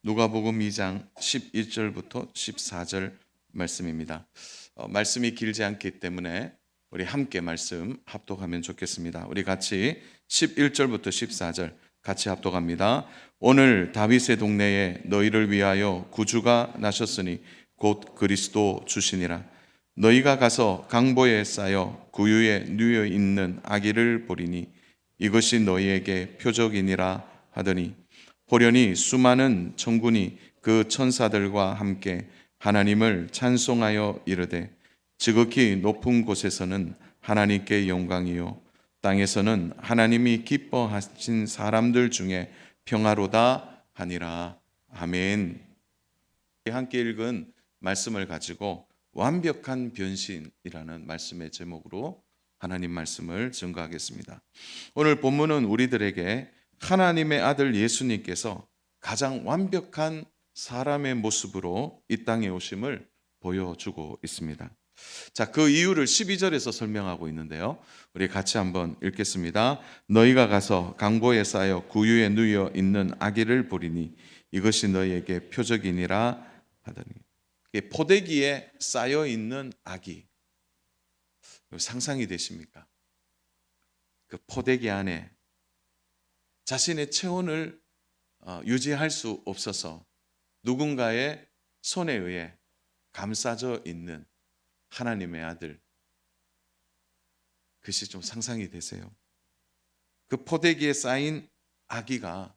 누가복음 2장 11절부터 14절 말씀입니다. 말씀이 길지 않기 때문에 우리 함께 말씀 합독하면 좋겠습니다. 우리 같이 11절부터 14절 같이 합독합니다. 오늘 다윗의 동네에 너희를 위하여 구주가 나셨으니 곧 그리스도 주시니라. 너희가 가서 강보에 쌓여 구유에 누워 있는 아기를 보리니 이것이 너희에게 표적이니라 하더니 호련히 수많은 천군이 그 천사들과 함께 하나님을 찬송하여 이르되 지극히 높은 곳에서는 하나님께 영광이요 땅에서는 하나님이 기뻐하신 사람들 중에 평화로다 하니라. 아멘. 함께 읽은 말씀을 가지고 완벽한 변신이라는 말씀의 제목으로 하나님 말씀을 증거하겠습니다. 오늘 본문은 우리들에게 하나님의 아들 예수님께서 가장 완벽한 사람의 모습으로 이 땅에 오심을 보여주고 있습니다. 자, 그 이유를 12절에서 설명하고 있는데요. 우리 같이 한번 읽겠습니다. 너희가 가서 강보에 쌓여 구유에 누워 있는 아기를 보리니 이것이 너희에게 표적이니라 하더니, 포대기에 쌓여 있는 아기, 상상이 되십니까? 그 포대기 안에 자신의 체온을 유지할 수 없어서 누군가의 손에 의해 감싸져 있는 하나님의 아들, 그것이 좀 상상이 되세요? 그 포대기에 쌓인 아기가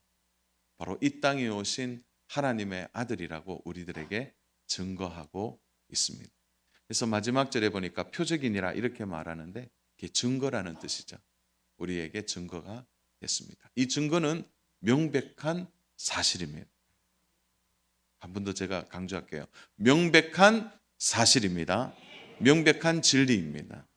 바로 이 땅에 오신 하나님의 아들이라고 우리들에게 증거하고 있습니다. 그래서 마지막 절에 보니까 표적이니라 이렇게 말하는데 그게 증거라는 뜻이죠. 우리에게 증거가 됐습니다. 이 증거는 명백한 사실입니다. 한 번 더 제가 강조할게요. 명백한 사실입니다. 명백한 진리입니다.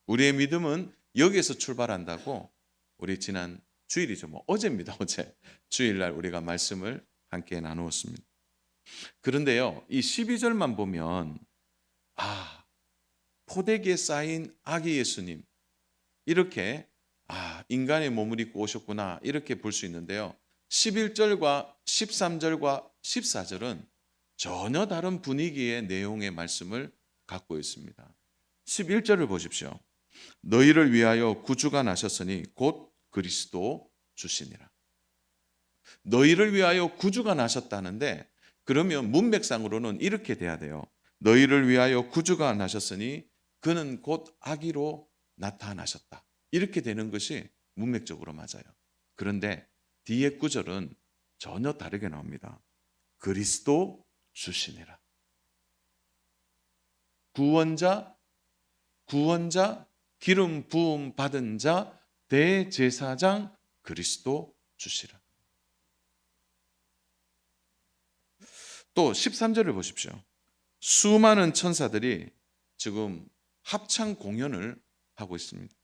우리의 믿음은 여기에서 출발한다고 우리 지난 주일이죠. 어제입니다. 어제 주일날 우리가 말씀을 함께 나누었습니다. 그런데요, 이 12절만 보면 포대기에 쌓인 아기 예수님, 이렇게 인간의 몸을 입고 오셨구나 이렇게 볼 수 있는데요, 11절과 13절과 14절은 전혀 다른 분위기의 내용의 말씀을 갖고 있습니다. 11절을 보십시오. 너희를 위하여 구주가 나셨으니 곧 그리스도 주시니라. 너희를 위하여 구주가 나셨다는데, 그러면 문맥상으로는 이렇게 돼야 돼요. 너희를 위하여 구주가 나셨으니 그는 곧 아기로 나타나셨다. 이렇게 되는 것이 문맥적으로 맞아요. 그런데 뒤에 구절은 전혀 다르게 나옵니다. 그리스도 주시니라. 구원자, 기름 부음 받은 자, 대제사장 그리스도 주시라. 또 13절을 보십시오. 수많은 천사들이 지금 합창 공연을 하고 있습니다.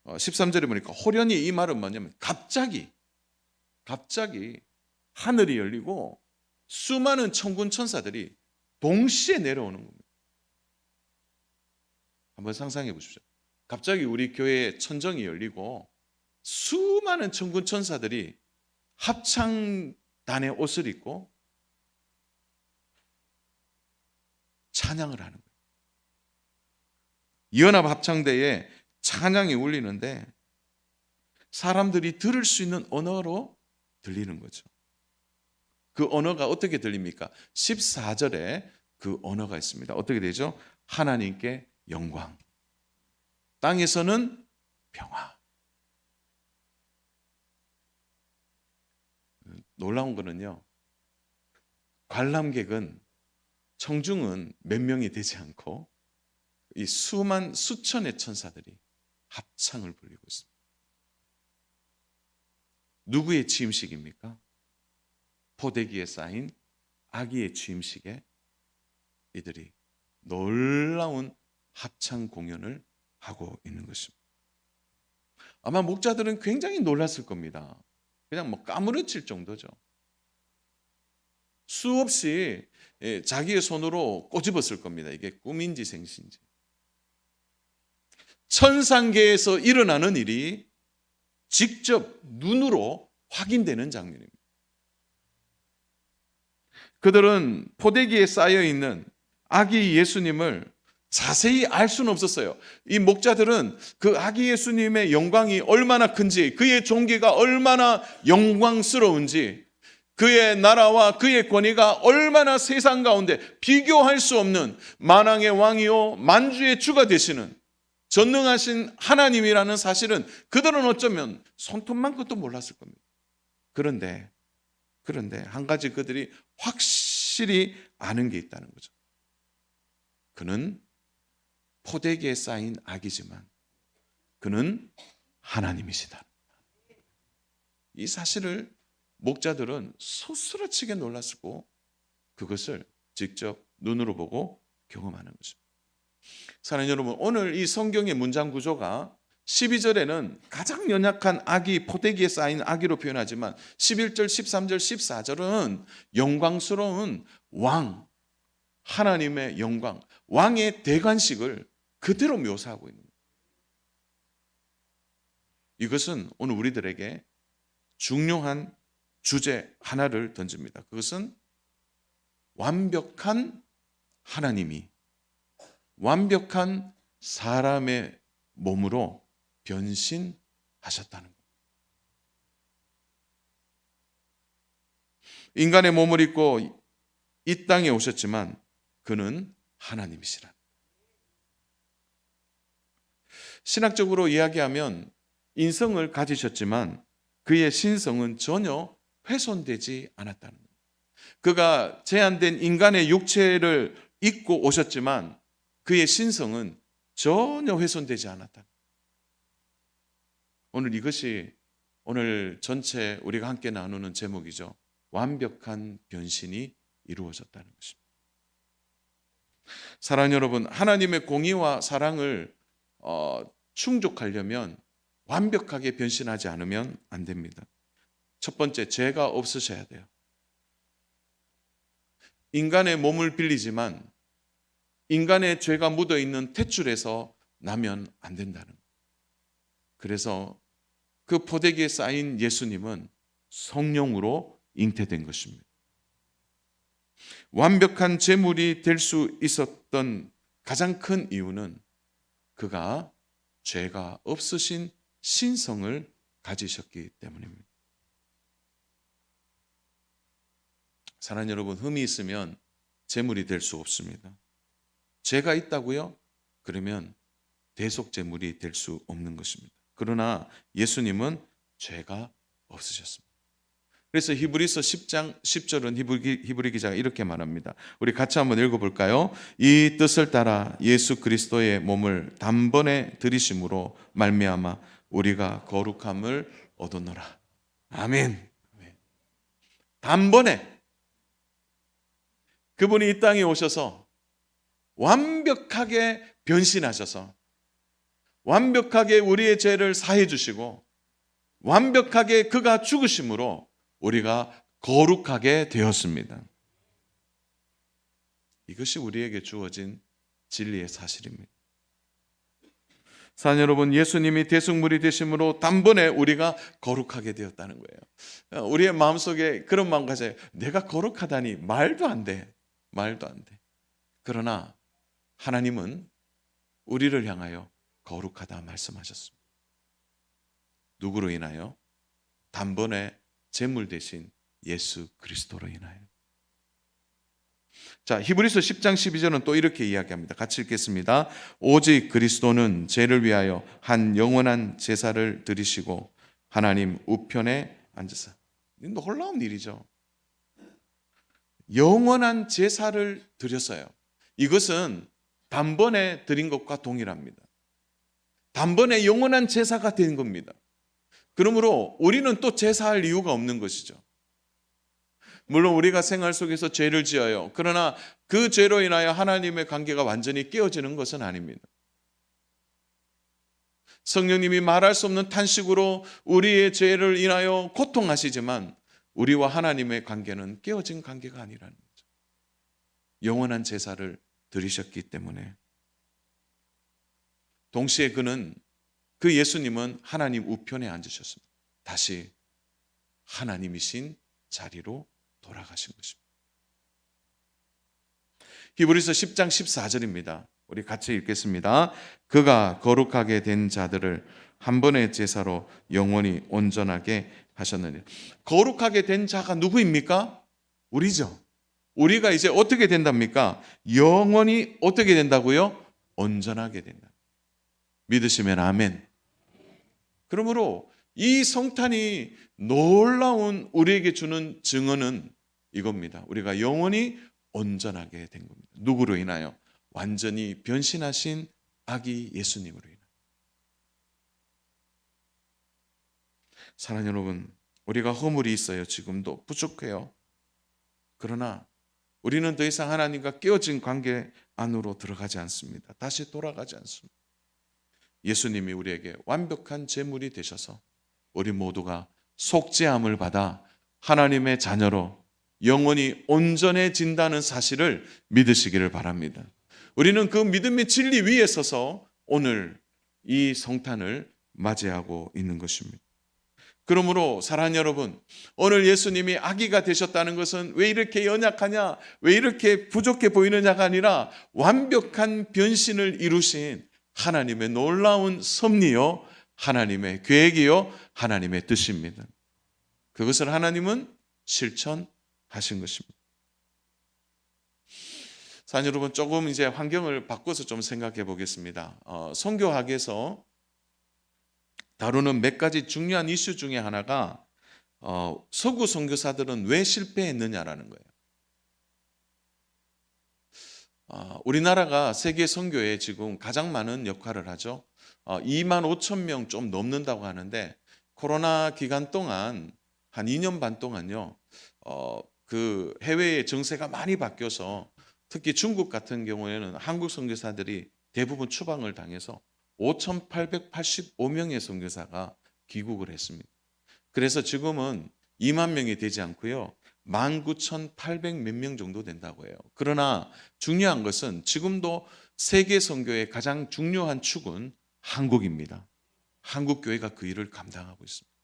13절에 보니까 호련히, 이 말은 뭐냐면 갑자기 하늘이 열리고 수많은 천군 천사들이 동시에 내려오는 겁니다. 한번 상상해 보십시오. 갑자기 우리 교회의 천정이 열리고 수많은 천군 천사들이 합창단의 옷을 입고 찬양을 하는 거예요. 연합 합창대에 찬양이 울리는데 사람들이 들을 수 있는 언어로 들리는 거죠. 그 언어가 어떻게 들립니까? 14절에 그 언어가 있습니다. 어떻게 되죠? 하나님께 영광, 땅에서는 평화. 놀라운 거는요, 관람객은, 청중은 몇 명이 되지 않고 이 수천의 천사들이 합창을 불리고 있습니다. 누구의 취임식입니까? 포대기에 쌓인 아기의 취임식에 이들이 놀라운 합창 공연을 하고 있는 것입니다. 아마 목자들은 굉장히 놀랐을 겁니다. 그냥 까무러칠 정도죠. 수없이 자기의 손으로 꼬집었을 겁니다. 이게 꿈인지 생신지. 천상계에서 일어나는 일이 직접 눈으로 확인되는 장면입니다. 그들은 포대기에 쌓여 있는 아기 예수님을 자세히 알 수는 없었어요. 이 목자들은 그 아기 예수님의 영광이 얼마나 큰지, 그의 존귀가 얼마나 영광스러운지, 그의 나라와 그의 권위가 얼마나 세상 가운데 비교할 수 없는 만왕의 왕이요 만주의 주가 되시는 전능하신 하나님이라는 사실은 그들은 어쩌면 손톱만큼도 몰랐을 겁니다. 그런데 한 가지 그들이 확실히 아는 게 있다는 거죠. 그는 포대기에 쌓인 아기지만 그는 하나님이시다. 이 사실을 목자들은 소스라치게 놀랐고 그것을 직접 눈으로 보고 경험하는 것입니다. 사랑하는 여러분, 오늘 이 성경의 문장 구조가 12절에는 가장 연약한 아기, 포대기에 쌓인 아기로 표현하지만 11절, 13절, 14절은 영광스러운 왕, 하나님의 영광, 왕의 대관식을 그대로 묘사하고 있는 거예요. 이것은 오늘 우리들에게 중요한 주제 하나를 던집니다. 그것은 완벽한 하나님이 완벽한 사람의 몸으로 변신하셨다는 것. 인간의 몸을 입고 이 땅에 오셨지만 그는 하나님이시라. 신학적으로 이야기하면 인성을 가지셨지만 그의 신성은 전혀 훼손되지 않았다는 겁니다. 그가 제한된 인간의 육체를 입고 오셨지만 그의 신성은 전혀 훼손되지 않았다. 오늘 이것이 오늘 전체 우리가 함께 나누는 제목이죠. 완벽한 변신이 이루어졌다는 것입니다. 사랑하는 여러분, 하나님의 공의와 사랑을 충족하려면 완벽하게 변신하지 않으면 안 됩니다. 첫 번째, 죄가 없으셔야 돼요. 인간의 몸을 빌리지만 인간의 죄가 묻어있는 탯줄에서 나면 안 된다는 거예요. 그래서 그 포대기에 쌓인 예수님은 성령으로 잉태된 것입니다. 완벽한 제물이 될 수 있었던 가장 큰 이유는 그가 죄가 없으신 신성을 가지셨기 때문입니다. 사랑하는 여러분, 흠이 있으면 제물이 될 수 없습니다. 죄가 있다고요? 그러면 대속 제물이 될 수 없는 것입니다. 그러나 예수님은 죄가 없으셨습니다. 그래서 히브리서 10장 10절은 히브리 기자가 이렇게 말합니다. 우리 같이 한번 읽어볼까요? 이 뜻을 따라 예수 그리스도의 몸을 단번에 들이심으로 말미암아 우리가 거룩함을 얻었노라. 아멘. 단번에 그분이 이 땅에 오셔서 완벽하게 변신하셔서 완벽하게 우리의 죄를 사해 주시고 완벽하게 그가 죽으심으로 우리가 거룩하게 되었습니다. 이것이 우리에게 주어진 진리의 사실입니다. 사랑하는 여러분, 예수님이 대속물이 되심으로 단번에 우리가 거룩하게 되었다는 거예요. 우리의 마음속에 그런 마음 가져요. 내가 거룩하다니 말도 안 돼. 말도 안 돼. 그러나 하나님은 우리를 향하여 거룩하다 말씀하셨습니다. 누구로 인하여? 단번에 제물 대신 예수 그리스도로 인하여. 자, 히브리서 10장 12절은 또 이렇게 이야기합니다. 같이 읽겠습니다. 오직 그리스도는 죄를 위하여 한 영원한 제사를 드리시고 하나님 우편에 앉으사. 놀라운 일이죠. 영원한 제사를 드렸어요. 이것은 단번에 드린 것과 동일합니다. 단번에 영원한 제사가 된 겁니다. 그러므로 우리는 또 제사할 이유가 없는 것이죠. 물론 우리가 생활 속에서 죄를 지어요. 그러나 그 죄로 인하여 하나님의 관계가 완전히 깨어지는 것은 아닙니다. 성령님이 말할 수 없는 탄식으로 우리의 죄를 인하여 고통하시지만 우리와 하나님의 관계는 깨어진 관계가 아니라는 거죠. 영원한 제사를 드리셨기 때문에. 동시에 그 예수님은 하나님 우편에 앉으셨습니다. 다시 하나님이신 자리로 돌아가신 것입니다. 히브리서 10장 14절입니다. 우리 같이 읽겠습니다. 그가 거룩하게 된 자들을 한 번의 제사로 영원히 온전하게 하셨느니. 거룩하게 된 자가 누구입니까? 우리죠. 우리가 이제 어떻게 된답니까? 영원히 어떻게 된다고요? 온전하게 된다. 믿으시면 아멘. 그러므로 이 성탄이 놀라운 우리에게 주는 증언은 이겁니다. 우리가 영원히 온전하게 된 겁니다. 누구로 인하여? 완전히 변신하신 아기 예수님으로 인하여. 사랑하는 여러분, 우리가 허물이 있어요. 지금도 부족해요. 그러나 우리는 더 이상 하나님과 깨어진 관계 안으로 들어가지 않습니다. 다시 돌아가지 않습니다. 예수님이 우리에게 완벽한 제물이 되셔서 우리 모두가 속죄함을 받아 하나님의 자녀로 영원히 온전해진다는 사실을 믿으시기를 바랍니다. 우리는 그 믿음의 진리 위에 서서 오늘 이 성탄을 맞이하고 있는 것입니다. 그러므로 사랑하는 여러분, 오늘 예수님이 아기가 되셨다는 것은 왜 이렇게 연약하냐, 왜 이렇게 부족해 보이느냐가 아니라 완벽한 변신을 이루신 하나님의 놀라운 섭리요, 하나님의 계획이요, 하나님의 뜻입니다. 그것을 하나님은 실천하신 것입니다. 사랑하는 여러분, 조금 이제 환경을 바꿔서 좀 생각해 보겠습니다. 선교학에서 다루는 몇 가지 중요한 이슈 중에 하나가 서구 선교사들은 왜 실패했느냐라는 거예요. 우리나라가 세계 선교에 지금 가장 많은 역할을 하죠. 2만 5천 명 좀 넘는다고 하는데 코로나 기간 동안 한 2년 반 동안요. 그 해외의 정세가 많이 바뀌어서 특히 중국 같은 경우에는 한국 선교사들이 대부분 추방을 당해서 5,885명의 선교사가 귀국을 했습니다. 그래서 지금은 2만 명이 되지 않고요. 19,800 몇 명 정도 된다고 해요. 그러나 중요한 것은 지금도 세계 선교의 가장 중요한 축은 한국입니다. 한국 교회가 그 일을 감당하고 있습니다.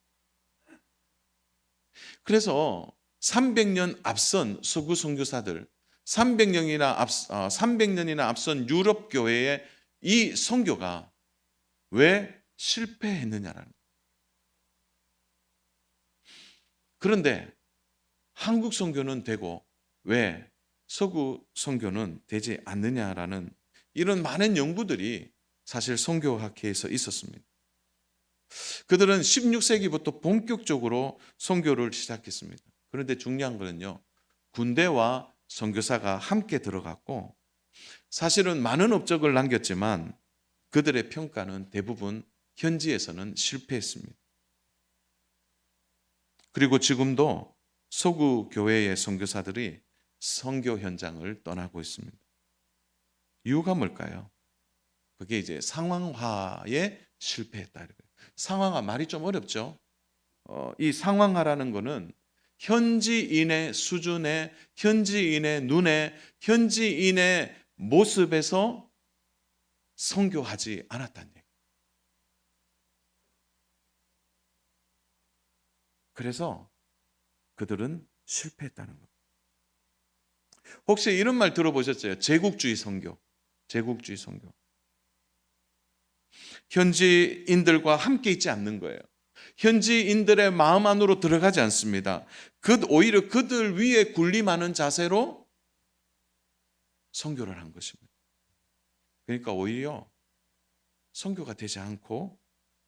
그래서 300년 앞선 서구 선교사들, 300년이나 앞선 유럽 교회의 이 선교가 왜 실패했느냐라는 거예요. 그런데 한국 선교는 되고 왜 서구 선교는 되지 않느냐라는 이런 많은 연구들이 사실 선교학회에서 있었습니다. 그들은 16세기부터 본격적으로 선교를 시작했습니다. 그런데 중요한 거는요, 군대와 선교사가 함께 들어갔고 사실은 많은 업적을 남겼지만 그들의 평가는 대부분 현지에서는 실패했습니다. 그리고 지금도 서구 교회의 선교사들이 선교 현장을 떠나고 있습니다. 이유가 뭘까요? 그게 이제 상황화에 실패했다. 상황화 말이 좀 어렵죠. 이 상황화라는 거는 현지인의 수준에, 현지인의 눈에, 현지인의 모습에서 선교하지 않았다는 얘기예요. 그래서 그들은 실패했다는 겁니다. 혹시 이런 말 들어보셨어요? 제국주의 선교. 제국주의 선교. 현지인들과 함께 있지 않는 거예요. 현지인들의 마음 안으로 들어가지 않습니다. 오히려 그들 위에 군림하는 자세로 선교를 한 것입니다. 그러니까 오히려 선교가 되지 않고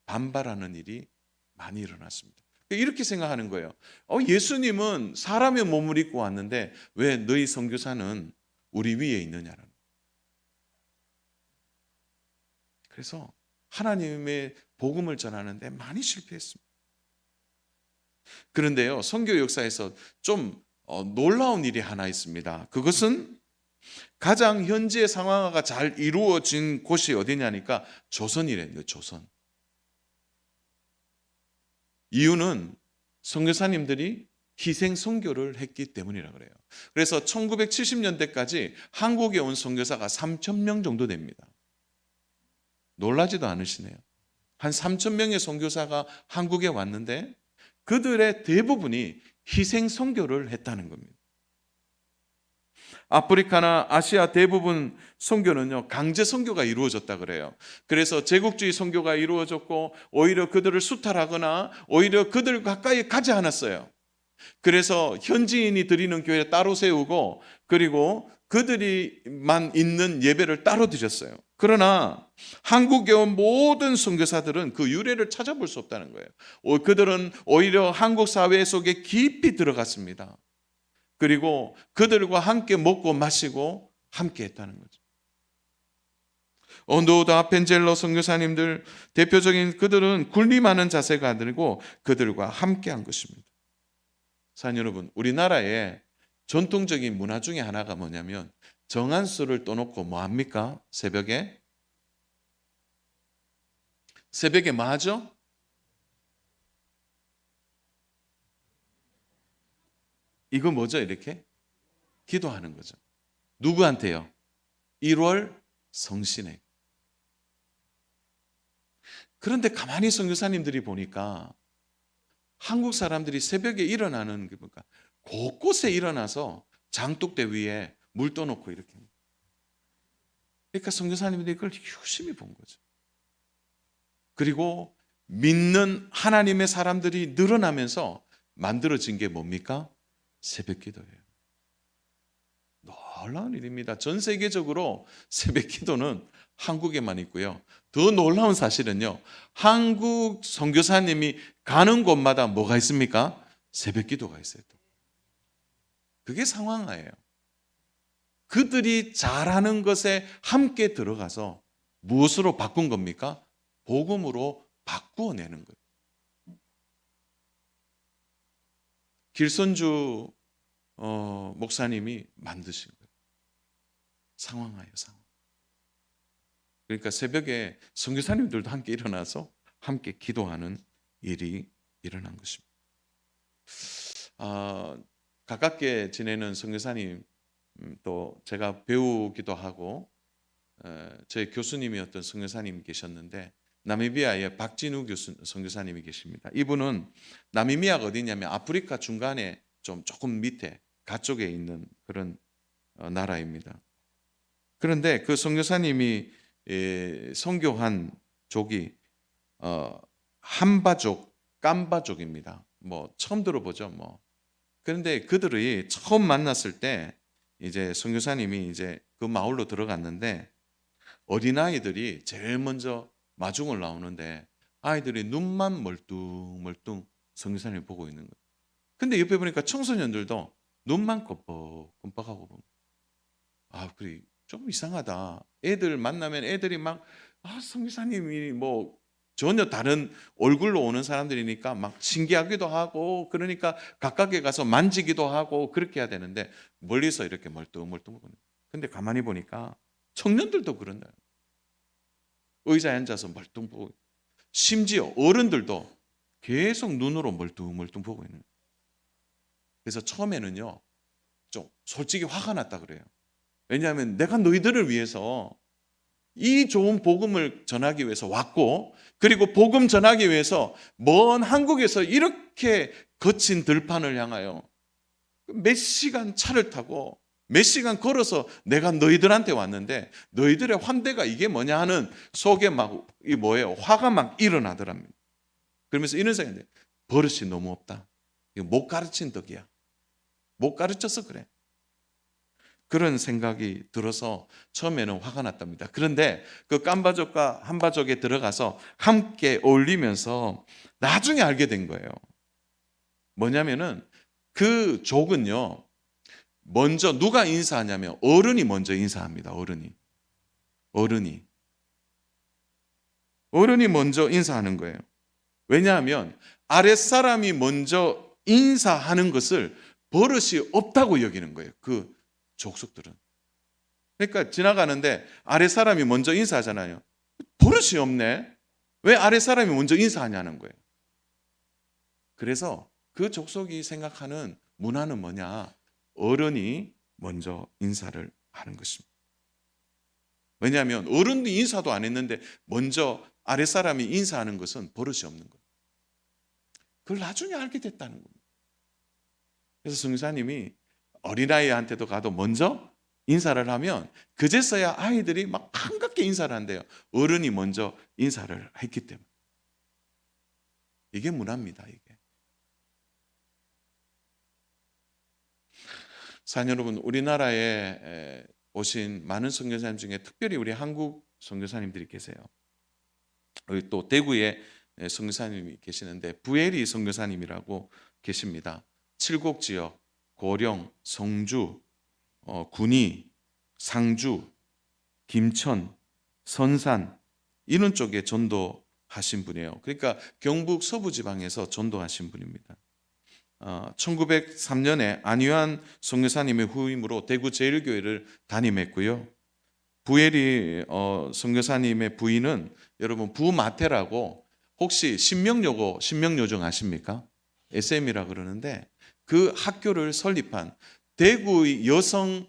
반발하는 일이 많이 일어났습니다. 이렇게 생각하는 거예요. 예수님은 사람의 몸을 입고 왔는데 왜 너희 선교사는 우리 위에 있느냐라는 거예요. 그래서 하나님의 복음을 전하는데 많이 실패했습니다. 그런데요, 선교 역사에서 좀 놀라운 일이 하나 있습니다. 그것은 가장 현지의 상황화가 잘 이루어진 곳이 어디냐니까 조선이래요. 조선. 이유는 선교사님들이 희생 선교를 했기 때문이라 그래요. 그래서 1970년대까지 한국에 온 선교사가 3,000명 정도 됩니다. 놀라지도 않으시네요. 한 3,000명의 선교사가 한국에 왔는데 그들의 대부분이 희생 선교를 했다는 겁니다. 아프리카나 아시아 대부분 선교는요, 강제 선교가 이루어졌다 그래요. 그래서 제국주의 선교가 이루어졌고 오히려 그들을 수탈하거나 오히려 그들 가까이 가지 않았어요. 그래서 현지인이 드리는 교회를 따로 세우고 그리고 그들이만 있는 예배를 따로 드렸어요. 그러나 한국에 온 모든 선교사들은 그 유래를 찾아볼 수 없다는 거예요. 그들은 오히려 한국 사회 속에 깊이 들어갔습니다. 그리고 그들과 함께 먹고 마시고 함께 했다는 거죠. 온도우다 펜젤러 선교사님들 대표적인 그들은 군림하는 자세가 아니고 그들과 함께 한 것입니다. 사랑하는 여러분, 우리나라의 전통적인 문화 중에 하나가 뭐냐면 정한수를 떠놓고 뭐 합니까? 새벽에 뭐 하죠? 이거 뭐죠? 이렇게 기도하는 거죠. 누구한테요? 1월 성신에. 그런데 가만히 선교사님들이 보니까 한국 사람들이 새벽에 일어나는 게 뭔가 곳곳에 일어나서 장독대 위에 물 떠놓고 이렇게. 그러니까 선교사님들이 그걸 유심히 본 거죠. 그리고 믿는 하나님의 사람들이 늘어나면서 만들어진 게 뭡니까? 새벽 기도예요. 놀라운 일입니다. 전 세계적으로 새벽 기도는 한국에만 있고요. 더 놀라운 사실은요, 한국 선교사님이 가는 곳마다 뭐가 있습니까? 새벽 기도가 있어요. 그게 상황이에요. 그들이 잘하는 것에 함께 들어가서 무엇으로 바꾼 겁니까? 복음으로 바꾸어내는 거예요. 길선주 목사님이 만드신 거예요. 상황이에요, 상황. 그러니까 새벽에 선교사님들도 함께 일어나서 함께 기도하는 일이 일어난 것입니다. 가깝게 지내는 선교사님, 또 제가 배우기도 하고 저희 교수님이었던 선교사님이 계셨는데 나미비아의 박진우 선교사님이 계십니다. 이분은 나미비아가 어디냐면 아프리카 중간에 조금 밑에 가쪽에 있는 그런 나라입니다. 그런데 그 선교사님이 선교한 족이 한바족, 깜바족입니다. 뭐 처음 들어보죠, 뭐. 그런데 그들이 처음 만났을 때 이제 선교사님이 이제 그 마을로 들어갔는데 어린아이들이 제일 먼저 마중을 나오는데 아이들이 눈만 멀뚱멀뚱 선교사님을 보고 있는 거예요. 근데 옆에 보니까 청소년들도 눈만 껌뻑껌뻑하고 보면 그래 좀 이상하다. 애들 만나면 애들이 막 선교사님이 뭐 전혀 다른 얼굴로 오는 사람들이니까 막 신기하기도 하고 그러니까 가깝게 가서 만지기도 하고 그렇게 해야 되는데 멀리서 이렇게 멀뚱멀뚱 보는. 근데 가만히 보니까 청년들도 그런다. 의자에 앉아서 멀뚱 보고 심지어 어른들도 계속 눈으로 멀뚱멀뚱 보고 있는. 그래서 처음에는요 좀 솔직히 화가 났다 그래요. 왜냐하면 내가 너희들을 위해서 이 좋은 복음을 전하기 위해서 왔고 그리고 복음 전하기 위해서 먼 한국에서 이렇게 거친 들판을 향하여 몇 시간 차를 타고 몇 시간 걸어서 내가 너희들한테 왔는데 너희들의 환대가 이게 뭐냐 하는 속에 막 이 뭐예요? 화가 막 일어나더랍니다. 그러면서 이런 생각인데 버릇이 너무 없다. 이거 못 가르친 덕이야. 못 가르쳐서 그래. 그런 생각이 들어서 처음에는 화가 났답니다. 그런데 그 깜바족과 한바족에 들어가서 함께 어울리면서 나중에 알게 된 거예요. 뭐냐면은 그 족은요, 먼저 누가 인사하냐면 어른이 먼저 인사합니다. 어른이 먼저 인사하는 거예요. 왜냐하면 아랫사람이 먼저 인사하는 것을 버릇이 없다고 여기는 거예요. 그 족속들은. 그러니까 지나가는데 아랫사람이 먼저 인사하잖아요. 버릇이 없네. 왜 아랫사람이 먼저 인사하냐는 거예요. 그래서 그 족속이 생각하는 문화는 뭐냐? 어른이 먼저 인사를 하는 것입니다. 왜냐하면 어른도 인사도 안 했는데 먼저 아랫사람이 인사하는 것은 버릇이 없는 거예요. 그걸 나중에 알게 됐다는 겁니다. 그래서 선교사님이 어린아이한테도 가도 먼저 인사를 하면 그제서야 아이들이 막 반갑게 인사를 한대요. 어른이 먼저 인사를 했기 때문에. 이게 문화입니다. 이게. 사랑 여러분, 우리나라에 오신 많은 선교사님 중에 특별히 우리 한국 선교사님들이 계세요. 여기 또 대구에 선교사님이 계시는데 부에리 선교사님이라고 계십니다. 칠곡 지역, 고령, 성주, 군위, 상주, 김천, 선산 이런 쪽에 전도하신 분이에요. 그러니까 경북 서부지방에서 전도하신 분입니다. 1903년에 안유한 선교사님의 후임으로 대구 제일교회를 담임했고요. 부에리 선교사님의 부인은 여러분 부마태라고 혹시 신명요정 아십니까? SM이라 그러는데 그 학교를 설립한 대구의 여성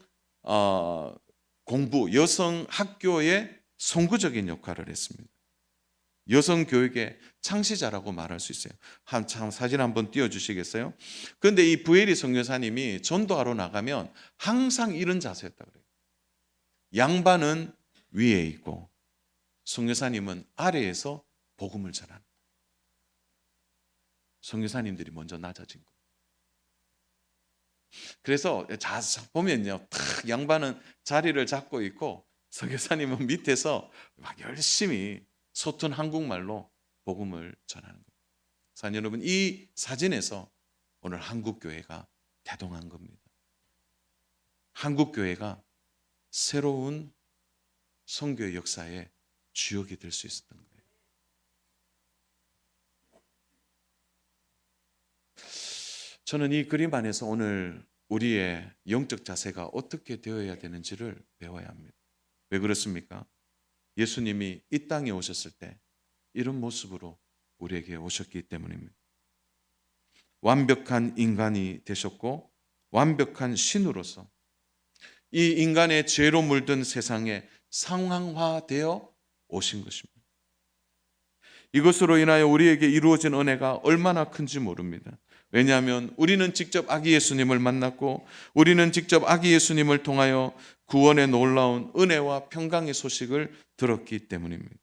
공부, 여성 학교의 선구적인 역할을 했습니다. 여성 교육의 창시자라고 말할 수 있어요. 참 사진 한번 띄워주시겠어요? 그런데 이 부에리 선교사님이 전도하러 나가면 항상 이런 자세였다 그래요. 양반은 위에 있고 선교사님은 아래에서 복음을 전하는. 선교사님들이 먼저 낮아진 거예요. 그래서 보면요, 탁 양반은 자리를 잡고 있고 선교사님은 밑에서 막 열심히 서툰 한국말로 복음을 전하는 거예요. 사랑 여러분, 이 사진에서 오늘 한국교회가 대동한 겁니다. 한국교회가 새로운 선교의 역사의 주역이 될 수 있었던 거예요. 저는 이 그림 안에서 오늘 우리의 영적 자세가 어떻게 되어야 되는지를 배워야 합니다. 왜 그렇습니까? 예수님이 이 땅에 오셨을 때 이런 모습으로 우리에게 오셨기 때문입니다. 완벽한 인간이 되셨고 완벽한 신으로서 이 인간의 죄로 물든 세상에 상황화되어 오신 것입니다. 이것으로 인하여 우리에게 이루어진 은혜가 얼마나 큰지 모릅니다. 왜냐하면 우리는 직접 아기 예수님을 만났고 우리는 직접 아기 예수님을 통하여 구원의 놀라운 은혜와 평강의 소식을 들었기 때문입니다.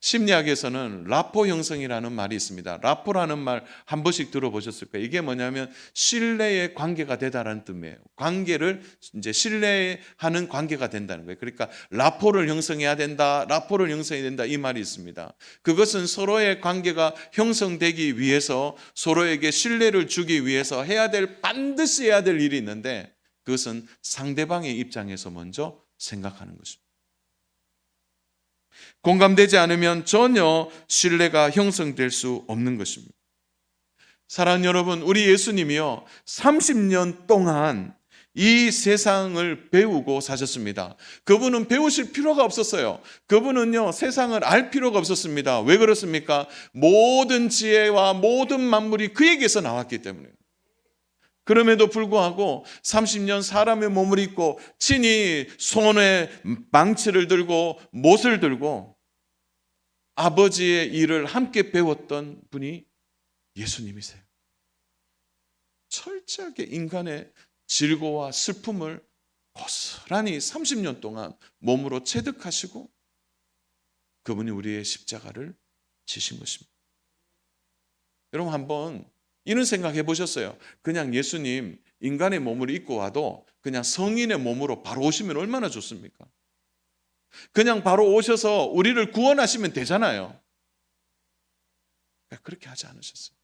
심리학에서는 라포 형성이라는 말이 있습니다. 라포라는 말 한 번씩 들어보셨을 거예요. 이게 뭐냐면 신뢰의 관계가 되다라는 뜻이에요. 관계를 이제 신뢰하는 관계가 된다는 거예요. 그러니까 라포를 형성해야 된다, 라포를 형성해야 된다 이 말이 있습니다. 그것은 서로의 관계가 형성되기 위해서 서로에게 신뢰를 주기 위해서 반드시 해야 될 일이 있는데 그것은 상대방의 입장에서 먼저 생각하는 것입니다. 공감되지 않으면 전혀 신뢰가 형성될 수 없는 것입니다. 사랑하는 여러분, 우리 예수님이요 30년 동안 이 세상을 배우고 사셨습니다. 그분은 배우실 필요가 없었어요. 그분은요 세상을 알 필요가 없었습니다. 왜 그렇습니까? 모든 지혜와 모든 만물이 그에게서 나왔기 때문에. 그럼에도 불구하고 30년 사람의 몸을 입고 친히 손에 망치를 들고 못을 들고 아버지의 일을 함께 배웠던 분이 예수님이세요. 철저하게 인간의 질고와 슬픔을 고스란히 30년 동안 몸으로 체득하시고 그분이 우리의 십자가를 지신 것입니다. 여러분 한번 이런 생각해 보셨어요? 그냥 예수님 인간의 몸을 입고 와도 그냥 성인의 몸으로 바로 오시면 얼마나 좋습니까? 그냥 바로 오셔서 우리를 구원하시면 되잖아요. 그렇게 하지 않으셨어요.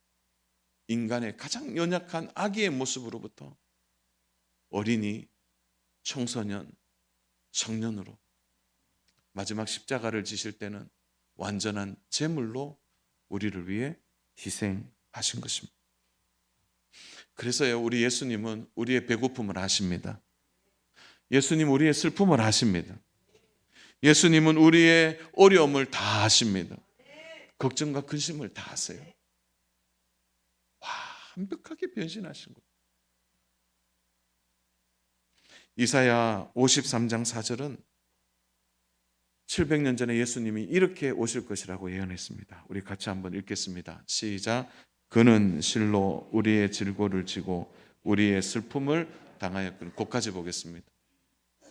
인간의 가장 연약한 아기의 모습으로부터 어린이, 청소년, 청년으로 마지막 십자가를 지실 때는 완전한 제물로 우리를 위해 희생하신 것입니다. 그래서요 우리 예수님은 우리의 배고픔을 아십니다. 예수님 우리의 슬픔을 아십니다. 예수님은 우리의 어려움을 다 아십니다. 걱정과 근심을 다 아세요. 완벽하게 변신하신 거예요. 이사야 53장 4절은 700년 전에 예수님이 이렇게 오실 것이라고 예언했습니다. 우리 같이 한번 읽겠습니다. 시작. 그는 실로 우리의 질고를 지고 우리의 슬픔을 당하였거늘. 거기까지 보겠습니다.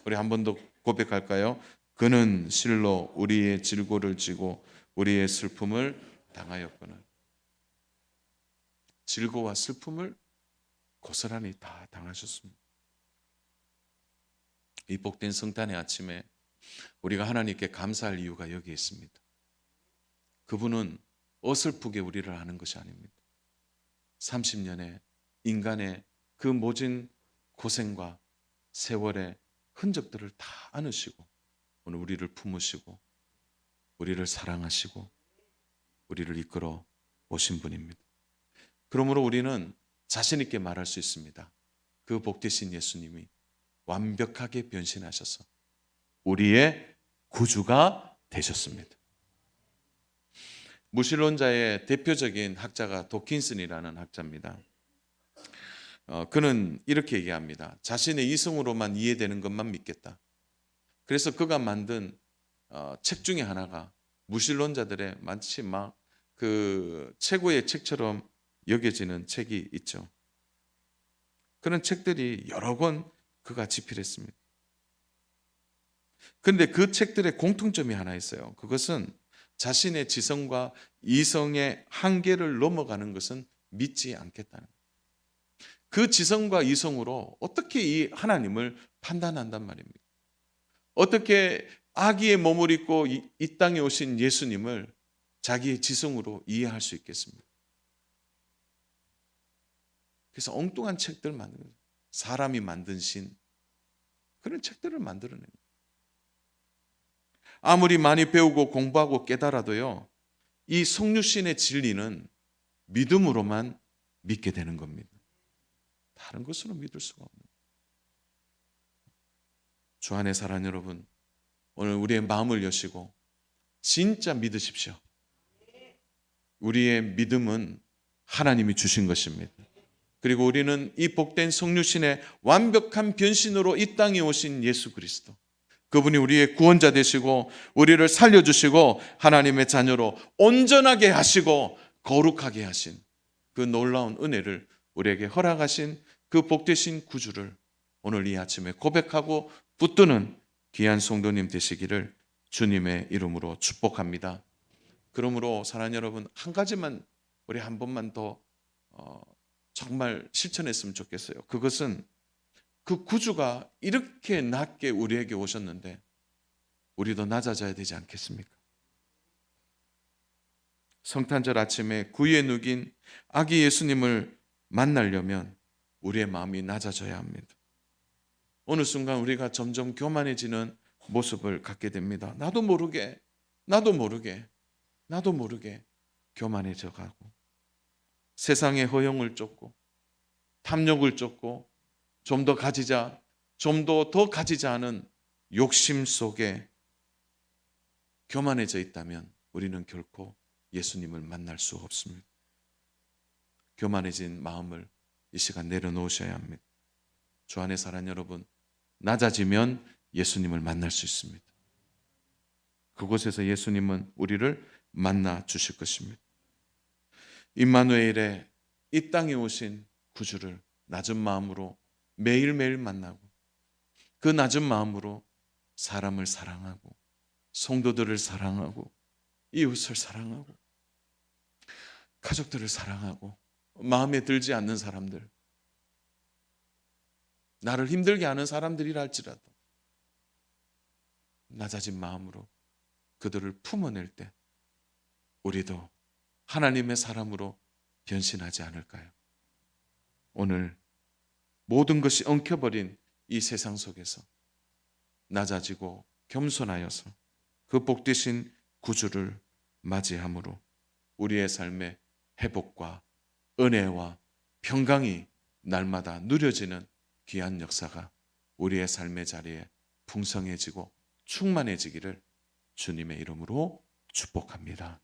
우리 한 번 더 고백할까요? 그는 실로 우리의 질고를 지고 우리의 슬픔을 당하였구나. 질고와 슬픔을 고스란히 다 당하셨습니다. 이 복된 성탄의 아침에 우리가 하나님께 감사할 이유가 여기에 있습니다. 그분은 어설프게 우리를 아는 것이 아닙니다. 30년의 인간의 그 모진 고생과 세월의 흔적들을 다 안으시고 오늘 우리를 품으시고 우리를 사랑하시고 우리를 이끌어 오신 분입니다. 그러므로 우리는 자신 있게 말할 수 있습니다. 그 복되신 예수님이 완벽하게 변신하셔서 우리의 구주가 되셨습니다. 무신론자의 대표적인 학자가 도킨슨이라는 학자입니다. 그는 이렇게 얘기합니다. 자신의 이성으로만 이해되는 것만 믿겠다. 그래서 그가 만든 책 중에 하나가 무신론자들의 마치 막 그 최고의 책처럼 여겨지는 책이 있죠. 그런 책들이 여러 권 그가 집필했습니다. 그런데 그 책들의 공통점이 하나 있어요. 그것은 자신의 지성과 이성의 한계를 넘어가는 것은 믿지 않겠다는 거예요. 그 지성과 이성으로 어떻게 이 하나님을 판단한단 말입니까? 어떻게 아기의 몸을 입고 이 땅에 오신 예수님을 자기의 지성으로 이해할 수 있겠습니까? 그래서 엉뚱한 책들을 만드는 거예요. 사람이 만든 신, 그런 책들을 만들어내는 거예요. 아무리 많이 배우고 공부하고 깨달아도요, 이 성육신의 진리는 믿음으로만 믿게 되는 겁니다. 다른 것으로 믿을 수가 없는 거예요. 주 안에 사랑하는 여러분, 오늘 우리의 마음을 여시고 진짜 믿으십시오. 우리의 믿음은 하나님이 주신 것입니다. 그리고 우리는 이 복된 성육신의 완벽한 변신으로 이 땅에 오신 예수 그리스도, 그분이 우리의 구원자 되시고 우리를 살려주시고 하나님의 자녀로 온전하게 하시고 거룩하게 하신 그 놀라운 은혜를 우리에게 허락하신 그 복되신 구주를 오늘 이 아침에 고백하고 붙드는 귀한 성도님 되시기를 주님의 이름으로 축복합니다. 그러므로 사랑하는 여러분, 한 가지만 우리 한 번만 더 정말 실천했으면 좋겠어요. 그것은 그 구주가 이렇게 낮게 우리에게 오셨는데 우리도 낮아져야 되지 않겠습니까? 성탄절 아침에 구유에 누긴 아기 예수님을 만나려면 우리의 마음이 낮아져야 합니다. 어느 순간 우리가 점점 교만해지는 모습을 갖게 됩니다. 나도 모르게 교만해져 가고 세상의 허영을 쫓고 탐욕을 쫓고 좀 더 가지자, 좀 더 가지자 하는 욕심 속에 교만해져 있다면 우리는 결코 예수님을 만날 수 없습니다. 교만해진 마음을 이 시간 내려놓으셔야 합니다. 주 안에 사랑하는 여러분, 낮아지면 예수님을 만날 수 있습니다. 그곳에서 예수님은 우리를 만나 주실 것입니다. 임마누엘의 이 땅에 오신 구주를 낮은 마음으로 매일매일 만나고 그 낮은 마음으로 사람을 사랑하고 성도들을 사랑하고 이웃을 사랑하고 가족들을 사랑하고 마음에 들지 않는 사람들, 나를 힘들게 하는 사람들이라 할지라도 낮아진 마음으로 그들을 품어낼 때 우리도 하나님의 사람으로 변신하지 않을까요? 오늘 모든 것이 엉켜버린 이 세상 속에서 낮아지고 겸손하여서 그 복되신 구주를 맞이함으로 우리의 삶의 회복과 은혜와 평강이 날마다 누려지는 귀한 역사가 우리의 삶의 자리에 풍성해지고 충만해지기를 주님의 이름으로 축복합니다.